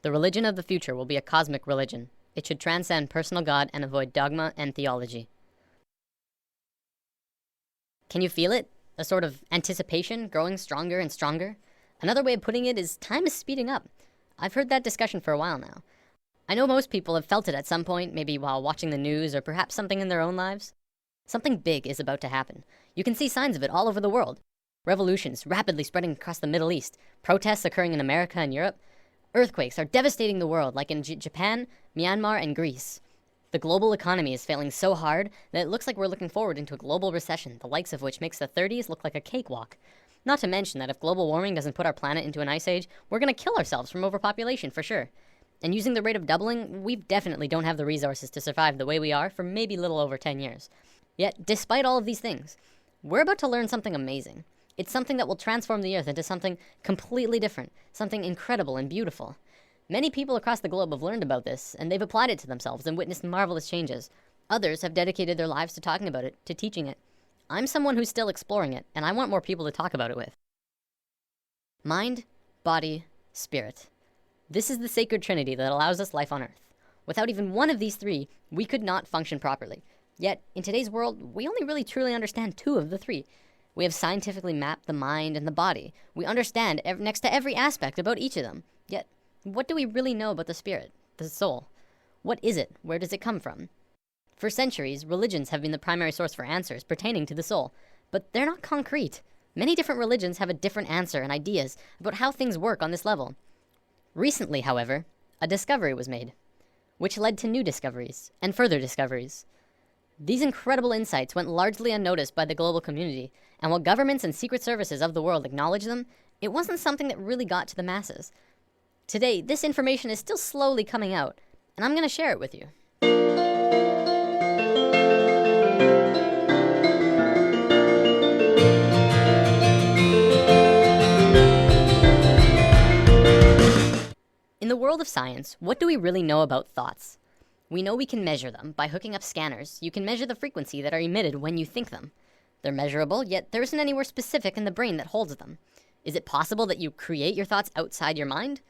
The religion of the future will be a cosmic religion. It should transcend personal God and avoid dogma and theology. Can you feel it? A sort of anticipation growing stronger and stronger? Another way of putting it is time is speeding up. I've heard that discussion for a while now. I know most people have felt it at some point, maybe while watching the news or perhaps something in their own lives. Something big is about to happen. You can see signs of it all over the world. Revolutions rapidly spreading across the Middle East, protests occurring in America and Europe. Earthquakes are devastating the world, like in Japan, Myanmar, and Greece. The global economy is failing so hard that it looks like we're looking forward into a global recession, the likes of which makes the 30s look like a cakewalk. Not to mention that if global warming doesn't put our planet into an ice age, we're gonna kill ourselves from overpopulation for sure. And using the rate of doubling, we definitely don't have the resources to survive the way we are for maybe a little over 10 years. Yet, despite all of these things, we're about to learn something amazing. It's something that will transform the earth into something completely different, something incredible and beautiful. Many people across the globe have learned about this, and they've applied it to themselves and witnessed marvelous changes. Others have dedicated their lives to talking about it, to teaching it. I'm someone who's still exploring it, and I want more people to talk about it with. Mind, body, spirit. This is the sacred trinity that allows us life on earth. Without even one of these three, we could not function properly. Yet, in today's world, we only really truly understand two of the three. We have scientifically mapped the mind and the body. We understand next to every aspect about each of them. Yet, what do we really know about the spirit, the soul? What is it? Where does it come from? For centuries, religions have been the primary source for answers pertaining to the soul, but they're not concrete. Many different religions have a different answer and ideas about how things work on this level. Recently, however, a discovery was made, which led to new discoveries and further discoveries. These incredible insights went largely unnoticed by the global community, and while governments and secret services of the world acknowledged them, it wasn't something that really got to the masses. Today, this information is still slowly coming out, and I'm going to share it with you. In the world of science, what do we really know about thoughts? We know we can measure them. By hooking up scanners, you can measure the frequency that are emitted when you think them. They're measurable, yet there isn't anywhere specific in the brain that holds them. Is it possible that you create your thoughts outside your mind?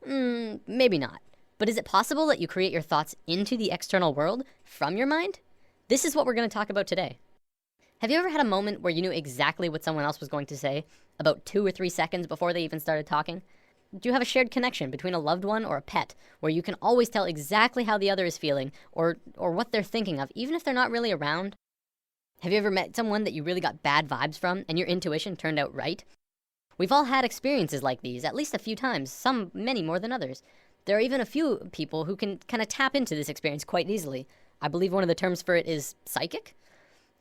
Maybe not. But is it possible that you create your thoughts into the external world from your mind? This is what we're going to talk about today. Have you ever had a moment where you knew exactly what someone else was going to say, about 2 or 3 seconds before they even started talking? Do you have a shared connection between a loved one or a pet, where you can always tell exactly how the other is feeling, or what they're thinking of, even if they're not really around? Have you ever met someone that you really got bad vibes from, and your intuition turned out right? We've all had experiences like these, at least a few times, some many more than others. There are even a few people who can kind of tap into this experience quite easily. I believe one of the terms for it is psychic.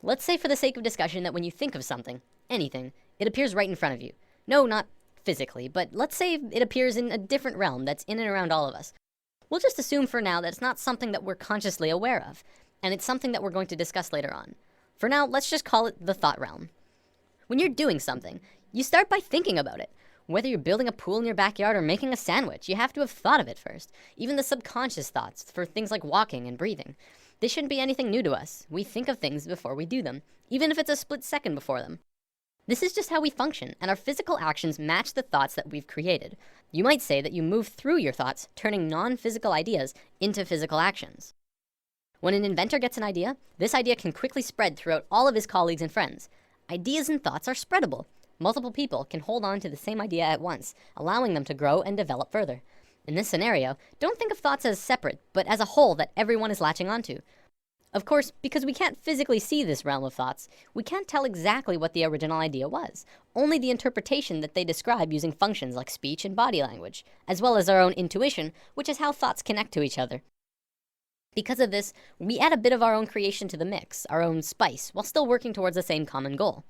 Let's say for the sake of discussion that when you think of something, anything, it appears right in front of you. No, not physically, but let's say it appears in a different realm that's in and around all of us. We'll just assume for now that it's not something that we're consciously aware of, and it's something that we're going to discuss later on. For now, let's just call it the thought realm. When you're doing something, you start by thinking about it. Whether you're building a pool in your backyard or making a sandwich, you have to have thought of it first. Even the subconscious thoughts for things like walking and breathing. They shouldn't be anything new to us. We think of things before we do them, even if it's a split second before them. This is just how we function, and our physical actions match the thoughts that we've created. You might say that you move through your thoughts, turning non-physical ideas into physical actions. When an inventor gets an idea, this idea can quickly spread throughout all of his colleagues and friends. Ideas and thoughts are spreadable. Multiple people can hold on to the same idea at once, allowing them to grow and develop further. In this scenario, don't think of thoughts as separate, but as a whole that everyone is latching onto. Of course, because we can't physically see this realm of thoughts, we can't tell exactly what the original idea was, only the interpretation that they describe using functions like speech and body language, as well as our own intuition, which is how thoughts connect to each other. Because of this, we add a bit of our own creation to the mix, our own spice, while still working towards the same common goal.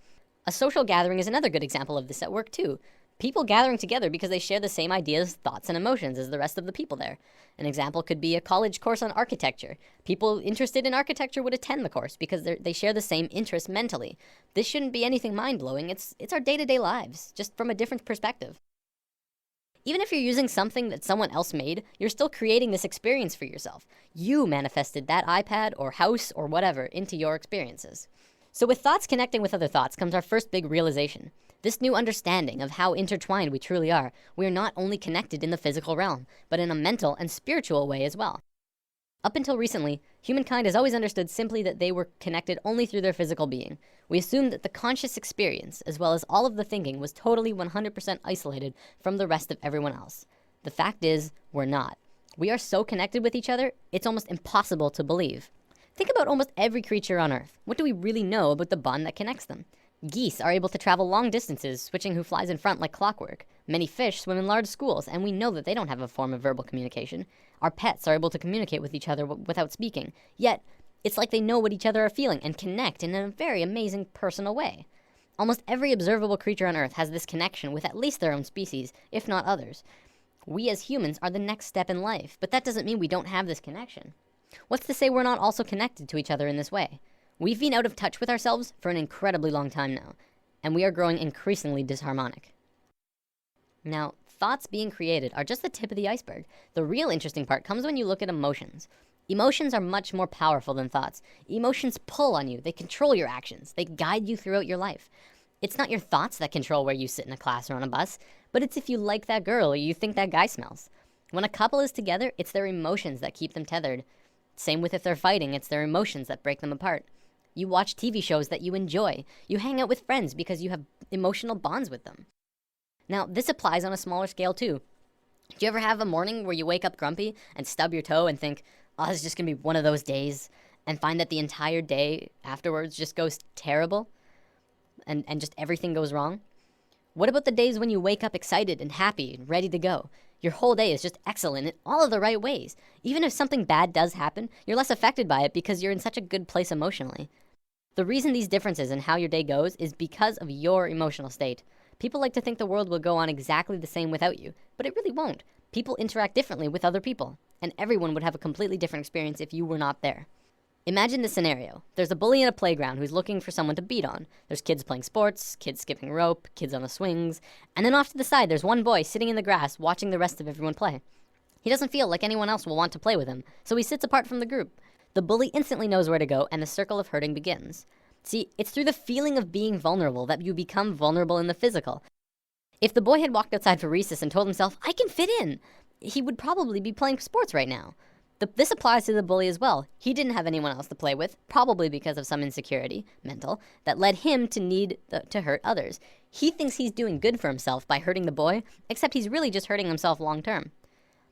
A social gathering is another good example of this at work too. People gathering together because they share the same ideas, thoughts, and emotions as the rest of the people there. An example could be a college course on architecture. People interested in architecture would attend the course because they share the same interest mentally. This shouldn't be anything mind-blowing. It's our day-to-day lives, just from a different perspective. Even if you're using something that someone else made, you're still creating this experience for yourself. You manifested that iPad or house or whatever into your experiences. So with thoughts connecting with other thoughts comes our first big realization. This new understanding of how intertwined we truly are, we are not only connected in the physical realm, but in a mental and spiritual way as well. Up until recently, humankind has always understood simply that they were connected only through their physical being. We assumed that the conscious experience, as well as all of the thinking, was totally 100% isolated from the rest of everyone else. The fact is, we're not. We are so connected with each other, it's almost impossible to believe. Think about almost every creature on Earth. What do we really know about the bond that connects them? Geese are able to travel long distances, switching who flies in front like clockwork. Many fish swim in large schools, and we know that they don't have a form of verbal communication. Our pets are able to communicate with each other without speaking. Yet, it's like they know what each other are feeling and connect in a very amazing personal way. Almost every observable creature on Earth has this connection with at least their own species, if not others. We as humans are the next step in life, but that doesn't mean we don't have this connection. What's to say we're not also connected to each other in this way? We've been out of touch with ourselves for an incredibly long time now, and we are growing increasingly disharmonic. Now, thoughts being created are just the tip of the iceberg. The real interesting part comes when you look at emotions. Emotions are much more powerful than thoughts. Emotions pull on you, they control your actions, they guide you throughout your life. It's not your thoughts that control where you sit in a class or on a bus, but it's if you like that girl or you think that guy smells. When a couple is together, it's their emotions that keep them tethered. Same with if they're fighting, it's their emotions that break them apart. You watch TV shows that you enjoy. You hang out with friends because you have emotional bonds with them. Now, this applies on a smaller scale too. Do you ever have a morning where you wake up grumpy and stub your toe and think, oh, this is just gonna be one of those days, and find that the entire day afterwards just goes terrible and just everything goes wrong? What about the days when you wake up excited and happy and ready to go? Your whole day is just excellent in all of the right ways. Even if something bad does happen, you're less affected by it because you're in such a good place emotionally. The reason these differences in how your day goes is because of your emotional state. People like to think the world will go on exactly the same without you, but it really won't. People interact differently with other people, and everyone would have a completely different experience if you were not there. Imagine this scenario. There's a bully in a playground who's looking for someone to beat on. There's kids playing sports, kids skipping rope, kids on the swings, and then off to the side there's one boy sitting in the grass watching the rest of everyone play. He doesn't feel like anyone else will want to play with him, so he sits apart from the group. The bully instantly knows where to go, and the circle of hurting begins. See, it's through the feeling of being vulnerable that you become vulnerable in the physical. If the boy had walked outside for recess and told himself, I can fit in, he would probably be playing sports right now. This applies to the bully as well. He didn't have anyone else to play with, probably because of some insecurity, mental, that led him to need to hurt others. He thinks he's doing good for himself by hurting the boy, except he's really just hurting himself long term.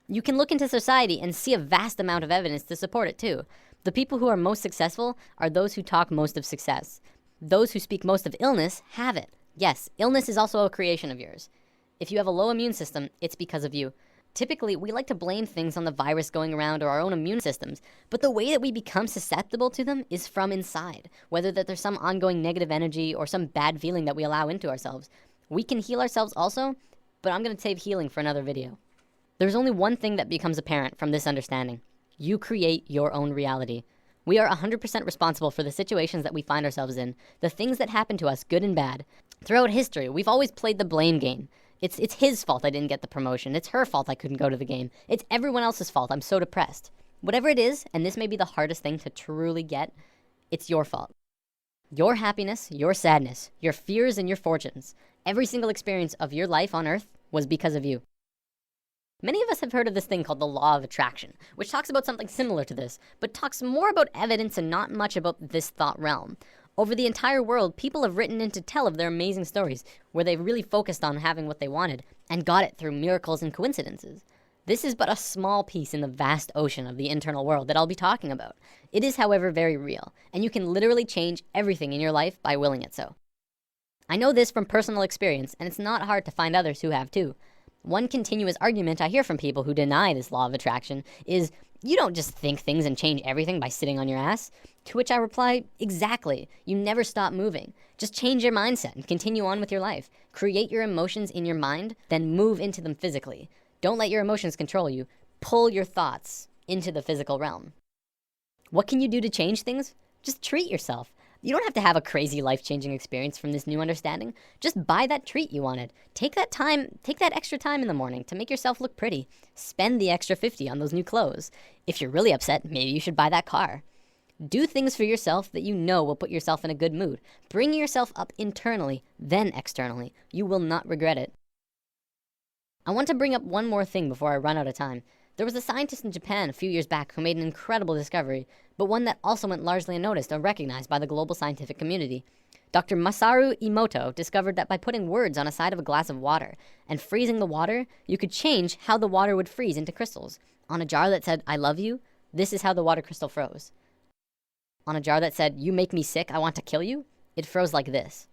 You can look into society and see a vast amount of evidence to support it too. The people who are most successful are those who talk most of success. Those who speak most of illness have it. Yes, illness is also a creation of yours. If you have a low immune system, it's because of you. Typically, we like to blame things on the virus going around or our own immune systems, but the way that we become susceptible to them is from inside, whether that there's some ongoing negative energy or some bad feeling that we allow into ourselves. We can heal ourselves also, but I'm gonna save healing for another video. There's only one thing that becomes apparent from this understanding. You create your own reality. We are 100% responsible for the situations that we find ourselves in, the things that happen to us, good and bad. Throughout history, we've always played the blame game. It's his fault I didn't get the promotion. It's her fault I couldn't go to the game. It's everyone else's fault I'm so depressed. Whatever it is, and this may be the hardest thing to truly get, it's your fault. Your happiness, your sadness, your fears and your fortunes, every single experience of your life on earth was because of you. Many of us have heard of this thing called the law of attraction, which talks about something similar to this, but talks more about evidence and not much about this thought realm. Over the entire world, people have written in to tell of their amazing stories, where they've really focused on having what they wanted, and got it through miracles and coincidences. This is but a small piece in the vast ocean of the internal world that I'll be talking about. It is, however, very real, and you can literally change everything in your life by willing it so. I know this from personal experience, and it's not hard to find others who have too. One continuous argument I hear from people who deny this law of attraction is, you don't just think things and change everything by sitting on your ass. To which I reply, exactly. You never stop moving. Just change your mindset and continue on with your life. Create your emotions in your mind, then move into them physically. Don't let your emotions control you. Pull your thoughts into the physical realm. What can you do to change things? Just treat yourself. You don't have to have a crazy life-changing experience from this new understanding. Just buy that treat you wanted. Take that extra time in the morning to make yourself look pretty. Spend the extra $50 on those new clothes. If you're really upset, maybe you should buy that car. Do things for yourself that you know will put yourself in a good mood. Bring yourself up internally, then externally. You will not regret it. I want to bring up one more thing before I run out of time. There was a scientist in Japan a few years back who made an incredible discovery, but one that also went largely unnoticed or recognized by the global scientific community. Dr. Masaru Emoto discovered that by putting words on a side of a glass of water and freezing the water, you could change how the water would freeze into crystals. On a jar that said, "I love you," this is how the water crystal froze. On a jar that said, "You make me sick, I want to kill you," it froze like this.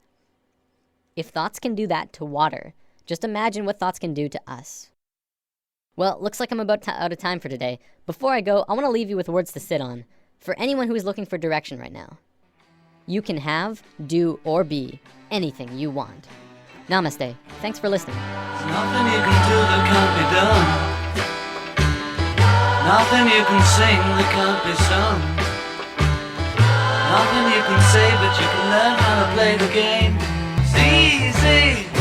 If thoughts can do that to water, just imagine what thoughts can do to us. Well, looks like I'm about out of time for today. Before I go, I want to leave you with words to sit on. For anyone who is looking for direction right now. You can have, do, or be anything you want. Namaste. Thanks for listening. There's nothing you can do that can't be done. Nothing you can sing that can't be sung. Nothing you can say, but you can learn how to play the game. It's easy.